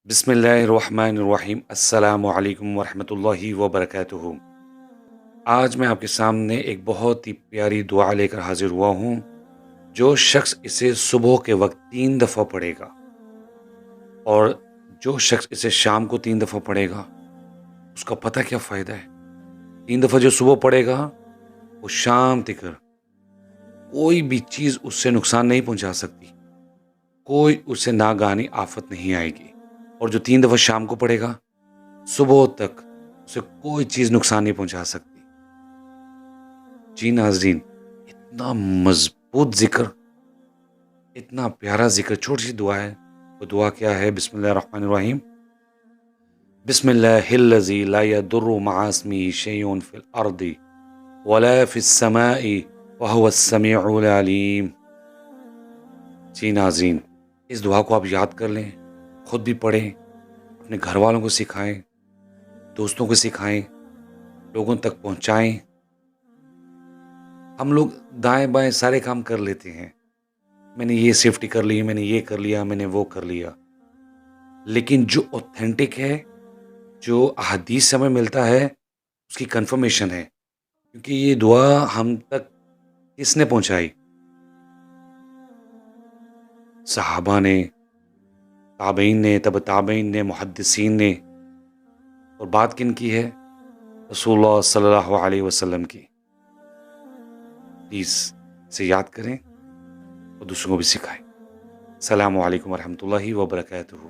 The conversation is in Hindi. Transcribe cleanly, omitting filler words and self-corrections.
बिस्मिल्लाहिर्रहमानिर्रहीम अस्सलामु अलैकुम वरहमतुल्लाहि वबरकातुहू। आज मैं आपके सामने एक बहुत ही प्यारी दुआ लेकर हाजिर हुआ हूँ। जो शख्स इसे सुबह के वक्त 3 दफ़ा पढ़ेगा और जो शख्स इसे शाम को 3 दफ़ा पढ़ेगा, उसका पता क्या फ़ायदा है। 3 दफ़ा जो सुबह पढ़ेगा, वो शाम तक कोई भी चीज़ उससे नुकसान नहीं पहुँचा सकती, कोई उसे नागानी आफ़त नहीं आएगी। और जो 3 दफ़ा शाम को पढ़ेगा, सुबह तक उसे कोई चीज़ नुकसान नहीं पहुँचा सकती। जी नाज़रीन, इतना मज़बूत ज़िक्र, इतना प्यारा ज़िक्र, छोटी-सी दुआ है। वो दुआ क्या है? बिस्मिल्लाहिर्रहमानिर्रहीम। बिस्मिल्लाहिल्लज़ी ला यदुर्रु मआ इस्मिही शैउन फ़िल अर्दि वला फ़िस समाई व हुवस समीउल अलीम। जी नाज़रीन, इस दुआ को आप याद कर लें, खुद भी पढ़ें, अपने घर वालों को सिखाएँ, दोस्तों को सिखाएँ, लोगों तक पहुँचाएँ। हम लोग दाएँ-बाएँ सारे काम कर लेते हैं। मैंने ये सेफ्टी कर ली, मैंने ये कर लिया, मैंने वो कर लिया। लेकिन जो ऑथेंटिक है, जो अहादीस से हमें मिलता है, उसकी कन्फर्मेशन है। क्योंकि ये दुआ हम तक किसने पहुँचाई? सहाबा ने, ताबईन ने, तब ताबईन ने, मुहद्दिसीन ने। और बात किन की है? रसूलुल्लाह सल्लल्लाहु अलैहि वसल्लम की। प्लीज़ इसे याद करें और दूसरों को भी सिखाएँ। अस्सलामु अलैकुम वरहमतुल्लाहि वबरकातुहू।